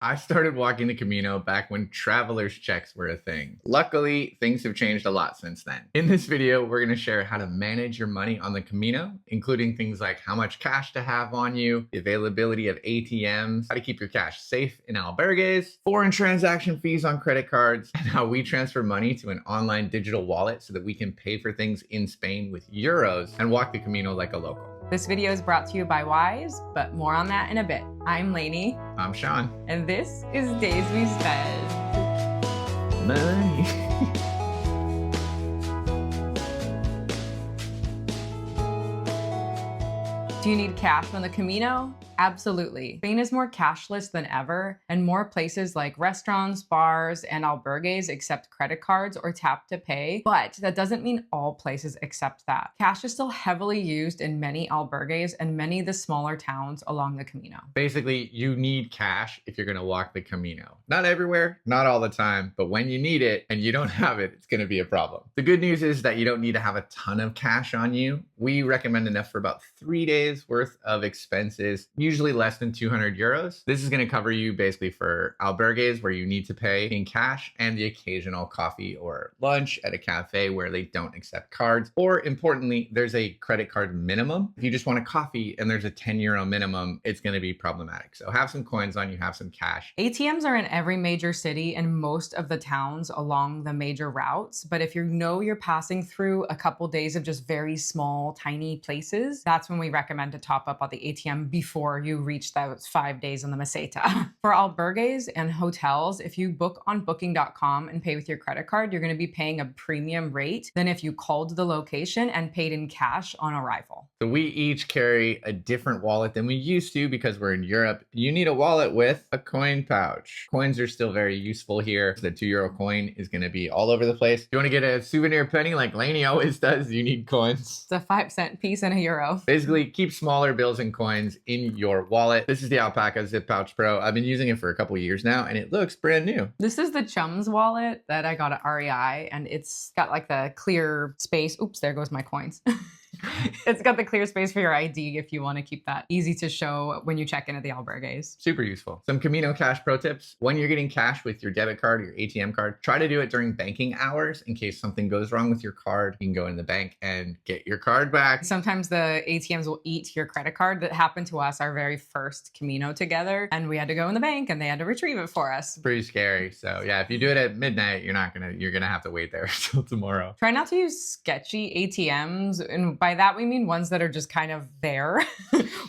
I started walking the Camino back when traveler's checks were a thing. Luckily, things have changed a lot since then. In this video, we're going to share how to manage your money on the Camino, including things like how much cash to have on you, the availability of ATMs, how to keep your cash safe in albergues, foreign transaction fees on credit cards, and how we transfer money to an online digital wallet so that we can pay for things in Spain with euros and walk the Camino like a local. This video is brought to you by Wise, but more on that in a bit. I'm Lainey. I'm Sean. And this is Days We Spend. Money. Do you need cash on the Camino? Absolutely. Spain is more cashless than ever, and more places like restaurants, bars, and albergues accept credit cards or tap to pay, but that doesn't mean all places accept that. Cash is still heavily used in many albergues and many of the smaller towns along the Camino. Basically, you need cash if you're going to walk the Camino. Not everywhere, not all the time, but when you need it and you don't have it, it's going to be a problem. The good news is that you don't need to have a ton of cash on you. We recommend enough for about 3 days worth of expenses, usually less than 200 euros. This is going to cover you basically for albergues where you need to pay in cash and the occasional coffee or lunch at a cafe where they don't accept cards. Or importantly, there's a credit card minimum. If you just want a coffee and there's a 10 euro minimum, it's going to be problematic. So have some coins on you, have some cash. ATMs are in every major city and most of the towns along the major routes. But if you know you're passing through a couple days of just very small, tiny places, that's when we recommend to top up on the ATM before you reach those 5 days on the Meseta. For albergues and hotels, if you book on booking.com and pay with your credit card, you're going to be paying a premium rate than if you called the location and paid in cash on arrival. So we each carry a different wallet than we used to because we're in Europe. You need a wallet with a coin pouch. Coins are still very useful here. The 2 euro coin is going to be all over the place. If you want to get a souvenir penny like Lainey always does, you need coins. It's a 5-cent piece and a euro. Basically, keep smaller bills and coins in your wallet. This is the Alpaca Zip Pouch Pro. I've been using it for a couple years now and it looks brand new. This is the Chums wallet that I got at REI, and it's got like the clear space. Oops, there goes my coins. It's got the clear space for your ID if you want to keep that easy to show when you check in at the albergues. Super useful. Some Camino cash pro tips. When you're getting cash with your debit card or your ATM card, try to do it during banking hours in case something goes wrong with your card. You can go in the bank and get your card back. Sometimes the ATMs will eat your credit card. That happened to us our very first Camino together, and we had to go in the bank and they had to retrieve it for us. Pretty scary. So yeah, if you do it at midnight, you're gonna have to wait there until tomorrow. Try not to use sketchy ATMs, and by that we mean ones that are just kind of there.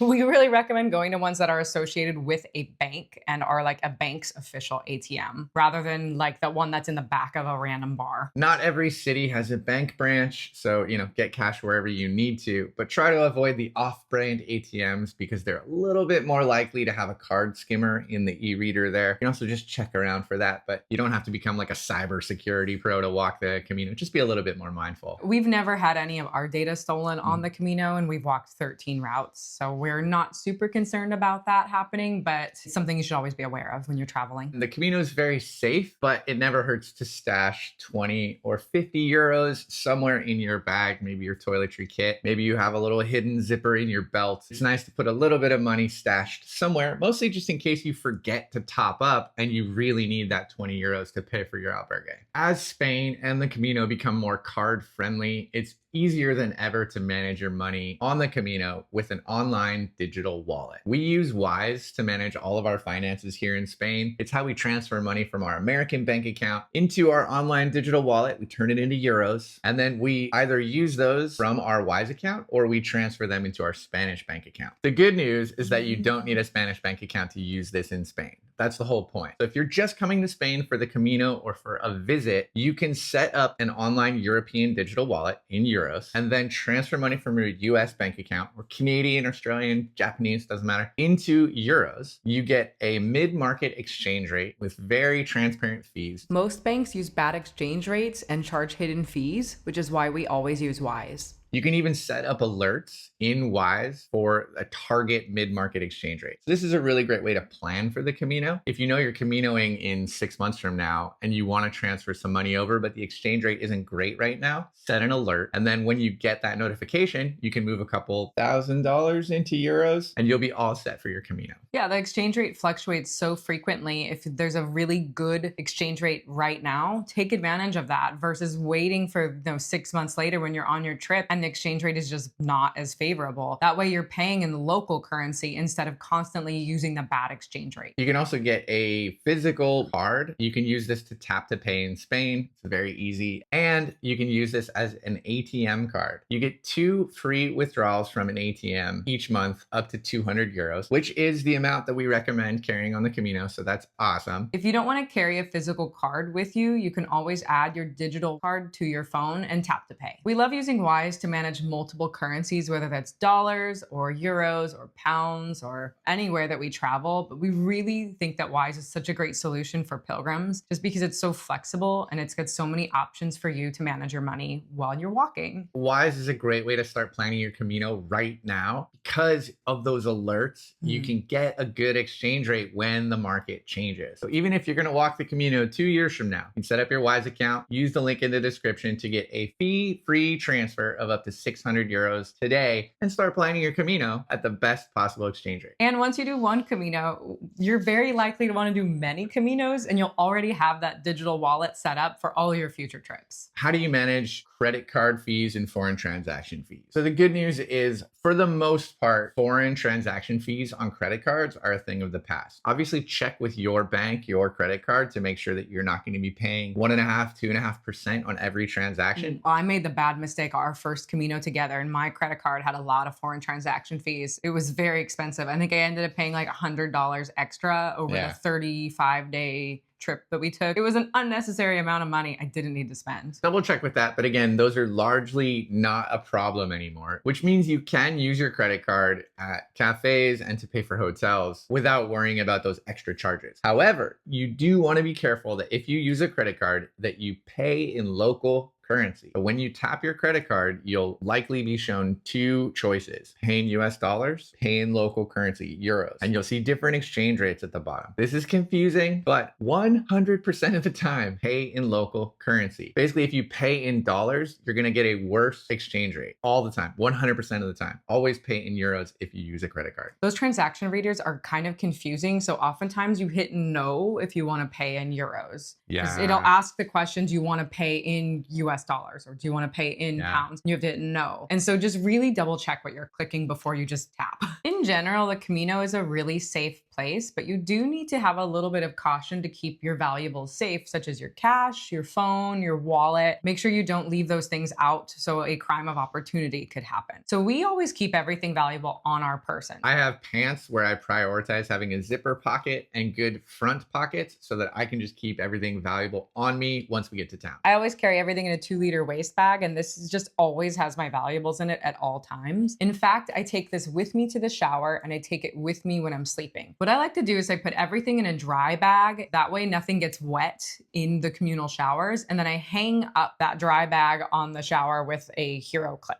We really recommend going to ones that are associated with a bank and are like a bank's official ATM rather than like the one that's in the back of a random bar. Not every city has a bank branch, so get cash wherever you need to, but try to avoid the off-brand ATMs because they're a little bit more likely to have a card skimmer in the e-reader there. You can also just check around for that, but you don't have to become like a cybersecurity pro to walk the Camino. Just be a little bit more mindful. We've never had any of our data stolen on the Camino, and we've walked 13 routes, so we're not super concerned about that happening, but it's something you should always be aware of when you're traveling. The Camino is very safe, but it never hurts to stash 20 or 50 euros somewhere in your bag, maybe your toiletry kit. Maybe you have a little hidden zipper in your belt. It's nice to put a little bit of money stashed somewhere, mostly just in case you forget to top up and you really need that 20 euros to pay for your albergue. As Spain and the Camino become more card friendly, it's easier than ever to manage your money on the Camino with an online digital wallet. We use Wise to manage all of our finances here in Spain. It's how we transfer money from our American bank account into our online digital wallet. We turn it into euros, and then we either use those from our Wise account or we transfer them into our Spanish bank account. The good news is that you don't need a Spanish bank account to use this in Spain. That's the whole point. So if you're just coming to Spain for the Camino or for a visit, you can set up an online European digital wallet in euros and then transfer money from your US bank account or Canadian, Australian, Japanese, doesn't matter, into euros. You get a mid-market exchange rate with very transparent fees. Most banks use bad exchange rates and charge hidden fees, which is why we always use Wise. You can even set up alerts in Wise for a target mid-market exchange rate. So this is a really great way to plan for the Camino. If you know you're Caminoing in 6 months from now and you want to transfer some money over, but the exchange rate isn't great right now, set an alert. And then when you get that notification, you can move a couple $1,000 into euros and you'll be all set for your Camino. Yeah, the exchange rate fluctuates so frequently. If there's a really good exchange rate right now, take advantage of that versus waiting for 6 months later when you're on your trip and the exchange rate is just not as favorable. That way you're paying in the local currency instead of constantly using the bad exchange rate. You can also get a physical card. You can use this to tap to pay in Spain. It's very easy. And you can use this as an ATM card. You get 2 free withdrawals from an ATM each month up to 200 euros, which is the amount that we recommend carrying on the Camino. So that's awesome. If you don't want to carry a physical card with you, you can always add your digital card to your phone and tap to pay. We love using Wise to manage multiple currencies, whether that's dollars or euros or pounds or anywhere that we travel. But we really think that Wise is such a great solution for pilgrims just because it's so flexible and it's got so many options for you to manage your money while you're walking. Wise is a great way to start planning your Camino right now. Because of those alerts, you can get a good exchange rate when the market changes. So even if you're going to walk the Camino 2 years from now, you can set up your Wise account, use the link in the description to get a fee-free transfer of up to 600 euros today and start planning your Camino at the best possible exchange rate. And once you do one Camino, you're very likely to want to do many Caminos and you'll already have that digital wallet set up for all your future trips. How do you manage credit card fees and foreign transaction fees? So the good news is, for the most part, foreign transaction fees on credit cards are a thing of the past. Obviously, check with your bank, your credit card, to make sure that you're not going to be paying 1.5%, 2.5% on every transaction. I made the bad mistake our first Camino together, and my credit card had a lot of foreign transaction fees. It was very expensive. I think I ended up paying like $100 extra over the 35-day trip that we took. It was an unnecessary amount of money I didn't need to spend. Double check with that. But again, those are largely not a problem anymore, which means you can use your credit card at cafes and to pay for hotels without worrying about those extra charges. However, you do want to be careful that if you use a credit card, that you pay in local currency. But when you tap your credit card, you'll likely be shown 2 choices: pay in US dollars, pay in local currency, euros, and you'll see different exchange rates at the bottom. This is confusing, but 100% of the time, pay in local currency. Basically, if you pay in dollars, you're going to get a worse exchange rate all the time, 100% of the time. Always pay in euros if you use a credit card. Those transaction readers are kind of confusing. So oftentimes you hit no if you want to pay in euros. Yeah. It'll ask the question, do you want to pay in US dollars or do you want to pay in pounds? You have to hit no. And so just really double check what you're clicking before you just tap. In general, the Camino is a really safe place, but you do need to have a little bit of caution to keep your valuables safe, such as your cash, your phone, your wallet. Make sure you don't leave those things out so a crime of opportunity could happen. So we always keep everything valuable on our person. I have pants where I prioritize having a zipper pocket and good front pockets so that I can just keep everything valuable on me once we get to town. I always carry everything in a 2-liter waist bag, and this is just always has my valuables in it at all times. In fact, I take this with me to the shower and I take it with me when I'm sleeping. What I like to do is I put everything in a dry bag. That way nothing gets wet in the communal showers. And then I hang up that dry bag on the shower with a hero clip.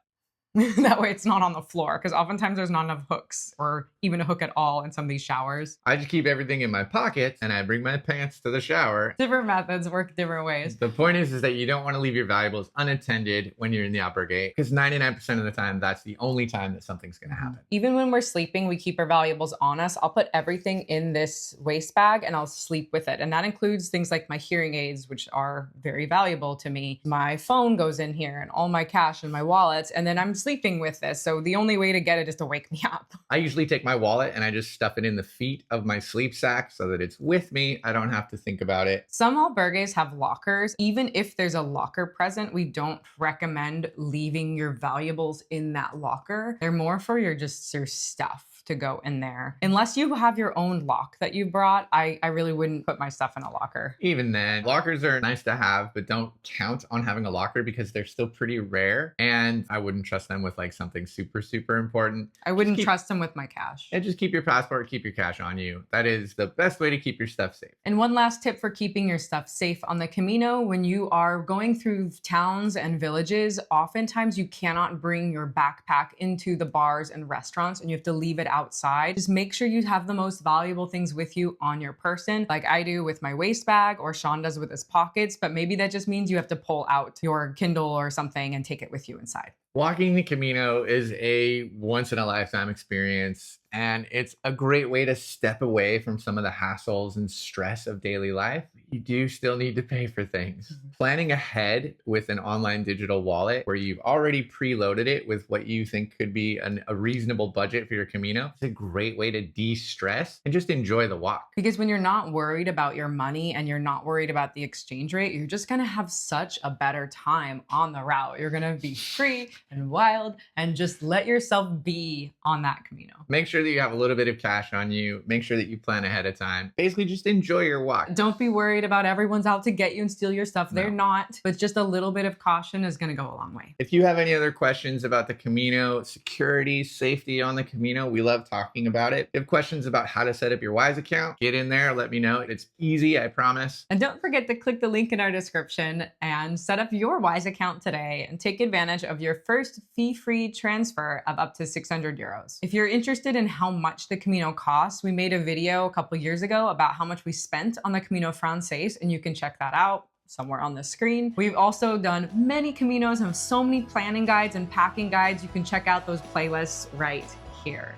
That way it's not on the floor, because oftentimes there's not enough hooks or even a hook at all in some of these showers. I just keep everything in my pockets and I bring my pants to the shower. Different methods work different ways. The point is that you don't want to leave your valuables unattended when you're in the albergue, because 99% of the time, that's the only time that something's going to happen. Even when we're sleeping, we keep our valuables on us. I'll put everything in this waist bag and I'll sleep with it. And that includes things like my hearing aids, which are very valuable to me. My phone goes in here and all my cash and my wallets. And then I'm sleeping with this. So the only way to get it is to wake me up. I usually take my wallet and I just stuff it in the feet of my sleep sack so that it's with me. I don't have to think about it. Some albergues have lockers. Even if there's a locker present, we don't recommend leaving your valuables in that locker. They're more for your stuff to go in there. Unless you have your own lock that you brought, I really wouldn't put my stuff in a locker. Even then, lockers are nice to have, but don't count on having a locker because they're still pretty rare. And I wouldn't trust them with like something super, super important. I wouldn't trust them with my cash. And just keep your passport, keep your cash on you. That is the best way to keep your stuff safe. And one last tip for keeping your stuff safe on the Camino: when you are going through towns and villages, oftentimes you cannot bring your backpack into the bars and restaurants and you have to leave it outside. Just make sure you have the most valuable things with you on your person, like I do with my waist bag or Sean does with his pockets, but maybe that just means you have to pull out your Kindle or something and take it with you inside. Walking the Camino is a once in a lifetime experience, and it's a great way to step away from some of the hassles and stress of daily life. You do still need to pay for things. Planning ahead with an online digital wallet where you've already preloaded it with what you think could be a reasonable budget for your Camino is a great way to de-stress and just enjoy the walk. Because when you're not worried about your money and you're not worried about the exchange rate, you're just gonna have such a better time on the route. You're gonna be free and wild and just let yourself be on that Camino. Make sure that you have a little bit of cash on you. Make sure that you plan ahead of time. Basically, just enjoy your walk. Don't be worried about everyone's out to get you and steal your stuff. They're not, but just a little bit of caution is going to go a long way. If you have any other questions about the Camino, security, safety on the Camino, we love talking about it. If you have questions about how to set up your Wise account, get in there, let me know. It's easy, I promise. And don't forget to click the link in our description and set up your Wise account today and take advantage of your first fee-free transfer of up to 600 euros. If you're interested in how much the Camino costs, we made a video a couple years ago about how much we spent on the Camino Frances, and you can check that out somewhere on the screen. We've also done many Caminos and have so many planning guides and packing guides. You can check out those playlists right here.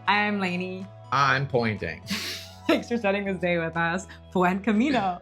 I'm Lainey. I'm pointing. Thanks for spending this day with us. Buen Camino.